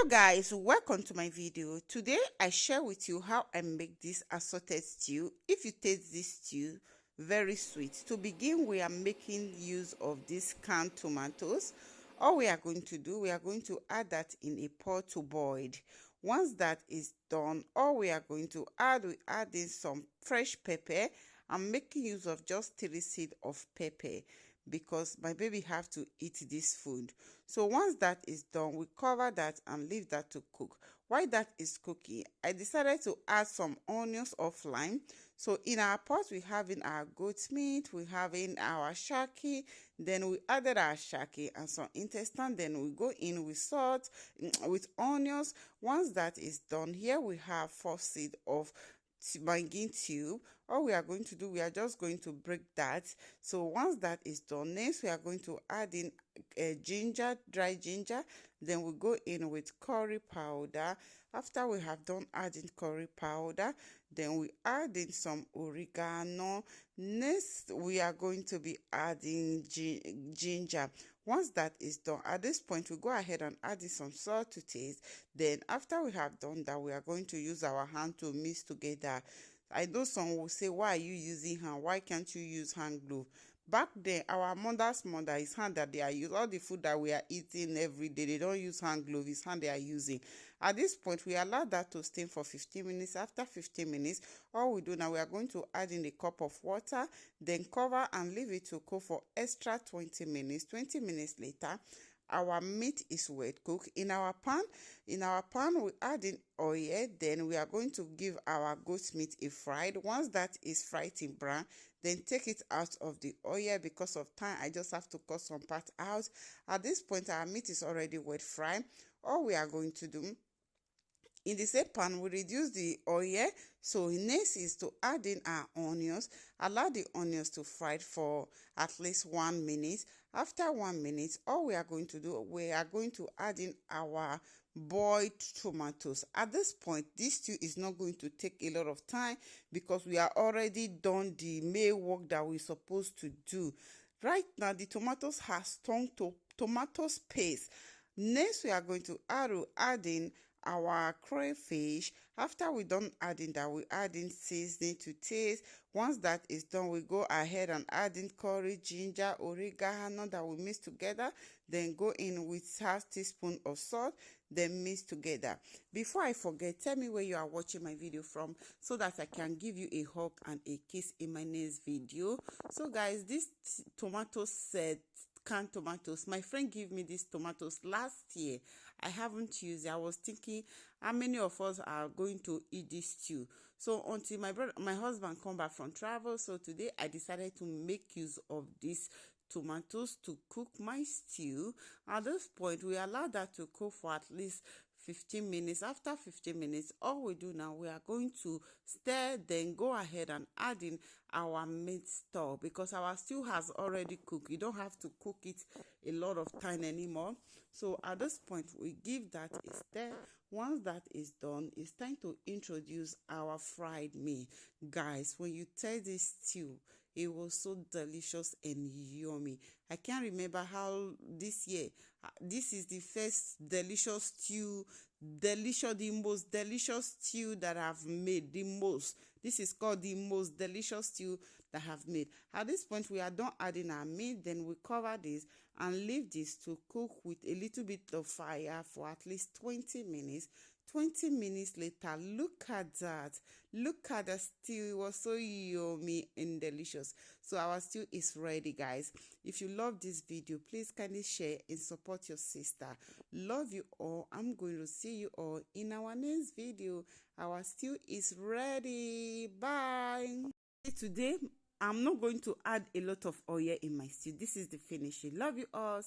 Hello guys, welcome to my video. Today I share with you how I make this assorted stew. If you taste this stew, very sweet. To begin, we are making use of these canned tomatoes. All we are going to do, we are going to add that in a pot to boil. Once that is done, all we are going to add, we add in some fresh pepper. I'm making use of just 3 seeds of pepper because my baby have to eat this food. So once that is done, we cover that and leave that to cook. While that is cooking, I decided to add some onions offline. So in our pot, we have in our goat meat, we have in our shaki, then we added our shaki and some intestine, then we go in with salt, with onions. Once that is done, here we have 4 seeds of banging tube. All we are going to do, we are just going to break that. So once that is done, next we are going to add in ginger, dry ginger. Then we go in with curry powder. After we have done adding curry powder, then we add in some oregano. Next we are going to be adding ginger. Once that is done, at this point we go ahead and add in some salt to taste. Then after we have done that, we are going to use our hand to mix together. I know some will say, why are you using hand? Why can't you use hand glove? Back then, our mother's mother is hand that they are using. All the food that we are eating every day, they don't use hand glove, it's hand they are using. At this point, we allow that to steam for 15 minutes. After 15 minutes, all we do now, we are going to add in a cup of water, then cover and leave it to cook for extra 20 minutes. 20 minutes later, our meat is wet cooked. In our pan, we add in oil. Then we are going to give our goat meat a fried. Once that is fried in brown, then take it out of the oil. Because of time, I just have to cut some part out. At this point, our meat is already wet fried. All we are going to do, in the same pan, we reduce the oil. So next is to add in our onions. Allow the onions to fry for at least 1 minute. After 1 minute, all we are going to do, we are going to add in our boiled tomatoes. At this point, this stew is not going to take a lot of time because we are already done the main work that we're supposed to do. Right now, the tomatoes has turned to tomato paste. Next, we are going to add in our crayfish. After we done adding that, we add in seasoning to taste. Once that is done, we go ahead and add in curry, ginger, oregano that we mix together. Then go in with half teaspoon of salt, then mix together. Before I forget, tell me where you are watching my video from so that I can give you a hug and a kiss in my next video. So guys, this tomato set, canned tomatoes, my friend gave me these tomatoes last year. I haven't used it. I was thinking how many of us are going to eat this stew. So until my husband come back from travel, so today I decided to make use of these tomatoes to cook my stew. At this point, we allow that to cook for at least 15 minutes. After 15 minutes, all we do now, we are going to stir, then go ahead and add in our meat stock because our stew has already cooked. You don't have to cook it a lot of time anymore. So at this point, we give that a stir. Once that is done, it's time to introduce our fried meat. Guys, when you taste this stew, it was so delicious and yummy. I can't remember how this year, this is the first delicious stew, the most delicious stew that I've made, This is called the most delicious stew that I've made. At this point, we are done adding our meat. Then we cover this and leave this to cook with a little bit of fire for at least 20 minutes. 20 minutes later, look at that. Look at the stew. It was so yummy and delicious. So our stew is ready, guys. If you love this video, please kindly share and support your sister. Love you all. I'm going to see you all in our next video. Our stew is ready. Bye. Today, I'm not going to add a lot of oil in my stew. This is the finishing. Love you all.